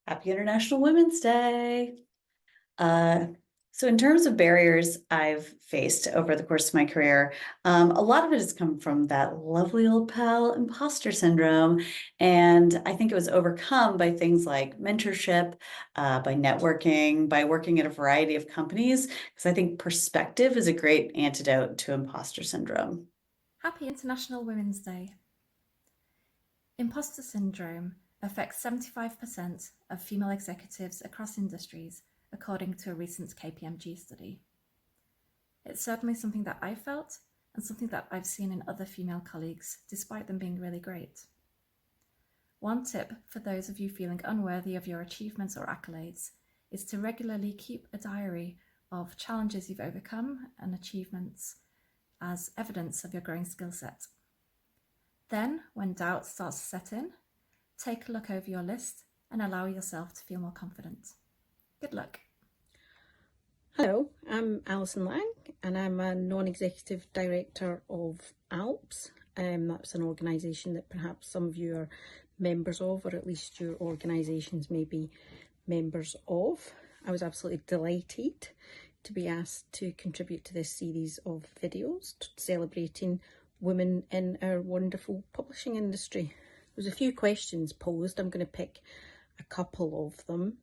Happy International Women's Day. Uh, so in terms of barriers I've faced over the course of my career, a lot of it has come from that lovely old pal imposter syndrome. And I think it was overcome by things like mentorship, by networking, by working at a variety of companies, because I think perspective is a great antidote to imposter syndrome. Happy International Women's Day. Imposter syndrome affects 75% of female executives across industries, according to a recent KPMG study. It's certainly something that I felt and something that I've seen in other female colleagues, despite them being really great. One tip for those of you feeling unworthy of your achievements or accolades is to regularly keep a diary of challenges you've overcome and achievements as evidence of your growing skill set. Then, when doubt starts to set in, take a look over your list and allow yourself to feel more confident. Good luck. Hello, I'm Alison Lang and I'm a non-executive director of ALPS. That's an organisation that perhaps some of you are members of, or at least your organisations may be members of. I was absolutely delighted to be asked to contribute to this series of videos celebrating women in our wonderful publishing industry. There's a few questions posed. I'm going to pick a couple of them.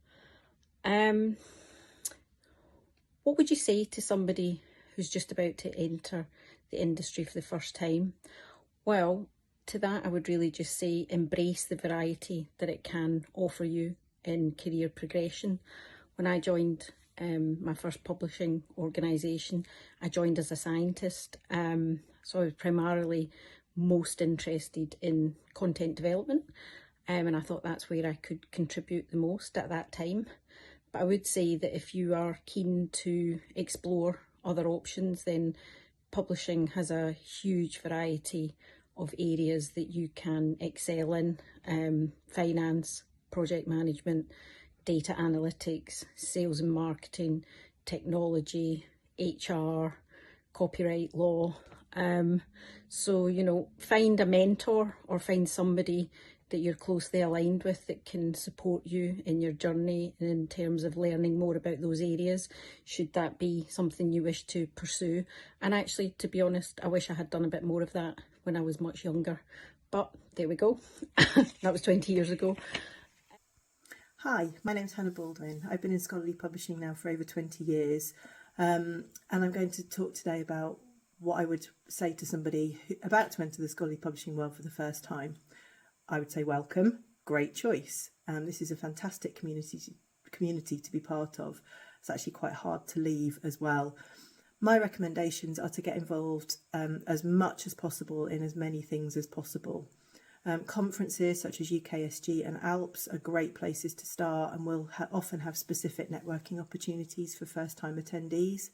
What would you say to somebody who's just about to enter the industry for the first time? Well, to that I would really just say embrace the variety that it can offer you in career progression. When I joined my first publishing organisation, I joined as a scientist, so I was primarily most interested in content development, and I thought that's where I could contribute the most at that time. But I would say that if you are keen to explore other options, then publishing has a huge variety of areas that you can excel in. Finance, project management, data analytics, sales and marketing, technology, HR, copyright law. So, find a mentor or find somebody that you're closely aligned with that can support you in your journey in terms of learning more about those areas, should that be something you wish to pursue. And actually, to be honest, I wish I had done a bit more of that when I was much younger. But there we go. That was 20 years ago. Hi, my name's Hannah Baldwin. I've been in scholarly publishing now for over 20 years, and I'm going to talk today about what I would say to somebody about to enter the scholarly publishing world for the first time. I would say welcome, great choice. This is a fantastic community to be part of. It's actually quite hard to leave as well. My recommendations are to get involved as much as possible in as many things as possible. Conferences such as UKSG and ALPS are great places to start and will often have specific networking opportunities for first-time attendees.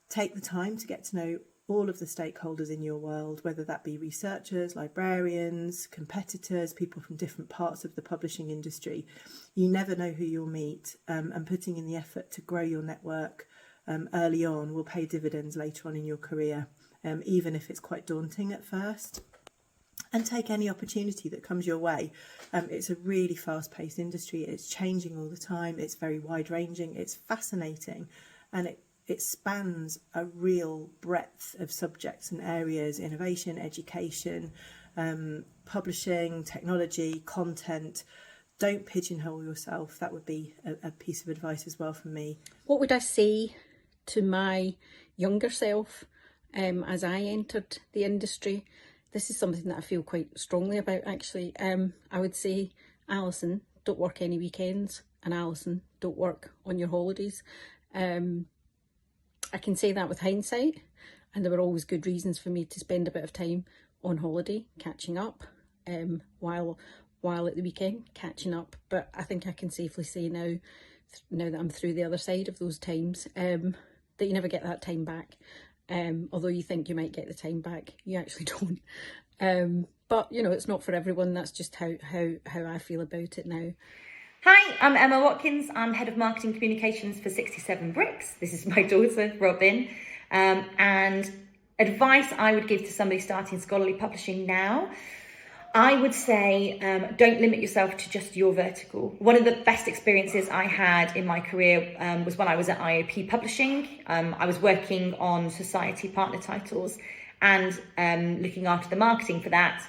Take the time to get to know all of the stakeholders in your world, whether that be researchers, librarians, competitors, people from different parts of the publishing industry. You never know who you'll meet, and putting in the effort to grow your network early on will pay dividends later on in your career, even if it's quite daunting at first. And take any opportunity that comes your way. It's a really fast-paced industry. It's changing all the time. It's very wide-ranging. It's fascinating, and it spans a real breadth of subjects and areas: innovation, education, publishing, technology, content. Don't pigeonhole yourself. That would be a piece of advice as well from me. What would I say to my younger self as I entered the industry? This is something that I feel quite strongly about, actually. I would say, Alison, don't work any weekends, and Alison, don't work on your holidays. I can say that with hindsight, and there were always good reasons for me to spend a bit of time on holiday, catching up, while at the weekend, catching up. But I think I can safely say now that I'm through the other side of those times, that you never get that time back. Although you think you might get the time back, you actually don't. But it's not for everyone. That's just how I feel about it now. Hi, I'm Emma Watkins. I'm Head of Marketing Communications for 67 Bricks. This is my daughter, Robin. And advice I would give to somebody starting scholarly publishing now, I would say don't limit yourself to just your vertical. One of the best experiences I had in my career was when I was at IOP Publishing. I was working on society partner titles and looking after the marketing for that.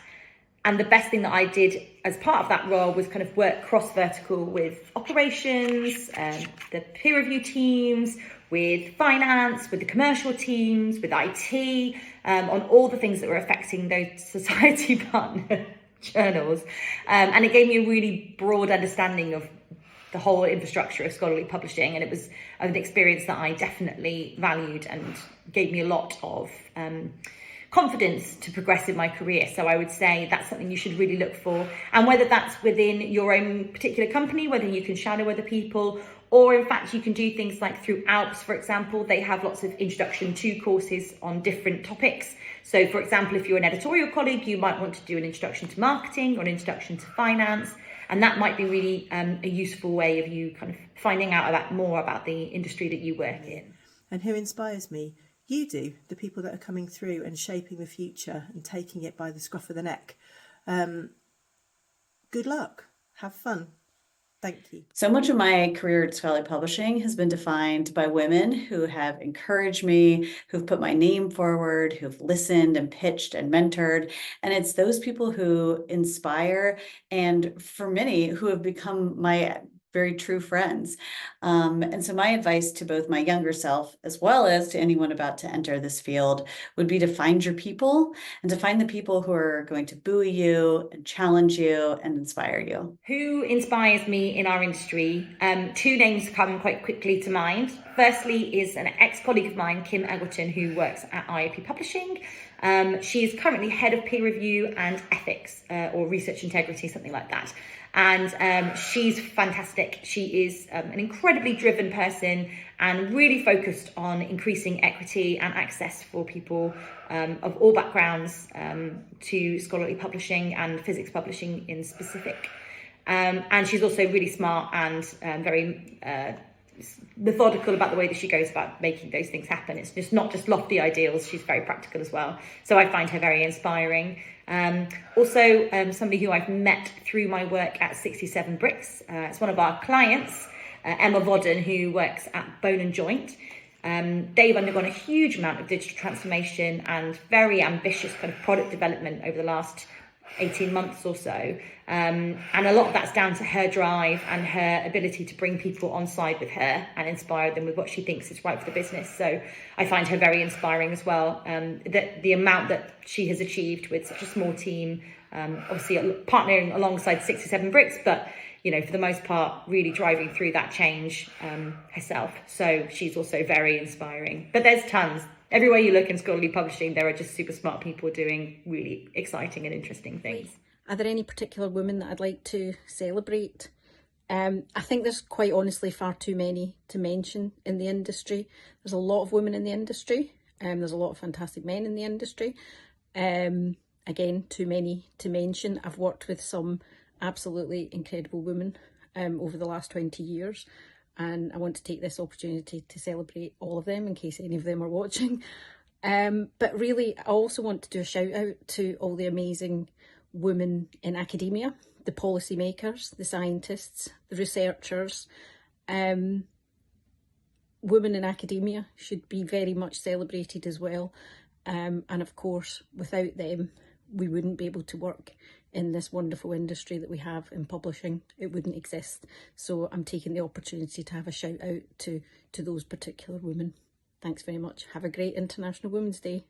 And the best thing that I did as part of that role was kind of work cross-vertical with operations, the peer review teams, with finance, with the commercial teams, with IT, on all the things that were affecting those society partner journals. And it gave me a really broad understanding of the whole infrastructure of scholarly publishing. And it was an experience that I definitely valued and gave me a lot of confidence to progress in my career. So I would say that's something you should really look for. And whether that's within your own particular company, whether you can shadow other people, or in fact, you can do things like through ALPS, for example, they have lots of introduction to courses on different topics. So for example, if you're an editorial colleague, you might want to do an introduction to marketing or an introduction to finance. And that might be really a useful way of you kind of finding out more about the industry that you work in. And who inspires me? You do, the people that are coming through and shaping the future and taking it by the scruff of the neck. Good luck. Have fun. Thank you. So much of my career at Scholarly Publishing has been defined by women who have encouraged me, who've put my name forward, who've listened and pitched and mentored. And it's those people who inspire, and for many, who have become my very true friends. And so my advice to both my younger self, as well as to anyone about to enter this field, would be to find your people and to find the people who are going to buoy you and challenge you and inspire you. Who inspires me in our industry? Two names come quite quickly to mind. Firstly is an ex-colleague of mine, Kim Eggleton, who works at IOP Publishing. She is currently head of peer review and ethics, or research integrity, something like that. And she's fantastic. She is an incredibly driven person and really focused on increasing equity and access for people of all backgrounds to scholarly publishing and physics publishing in specific. And she's also really smart and very methodical about the way that she goes about making those things happen. It's just not just lofty ideals, she's very practical as well. So I find her very inspiring. Also, somebody who I've met through my work at 67 Bricks. It's one of our clients, Emma Vodden, who works at Bone and Joint. They've undergone a huge amount of digital transformation and very ambitious kind of product development over the last 18 months or so. And a lot of that's down to her drive and her ability to bring people on side with her and inspire them with what she thinks is right for the business. So I find her very inspiring as well. That the amount that she has achieved with such a small team, obviously partnering alongside 67 Bricks, but you know, for the most part, really driving through that change herself. So she's also very inspiring. But there's tons. Everywhere you look in scholarly publishing, there are just super smart people doing really exciting and interesting things. Are there any particular women that I'd like to celebrate? I think there's quite honestly far too many to mention in the industry. There's a lot of women in the industry. There's a lot of fantastic men in the industry. Again, too many to mention. I've worked with some absolutely incredible women over the last 20 years. And I want to take this opportunity to celebrate all of them in case any of them are watching. But really, I also want to do a shout out to all the amazing women in academia, the policymakers, the scientists, the researchers. Women in academia should be very much celebrated as well. And of course, without them, we wouldn't be able to work in this wonderful industry that we have in publishing. It wouldn't exist. So I'm taking the opportunity to have a shout out to those particular women. Thanks very much. Have a great International Women's Day.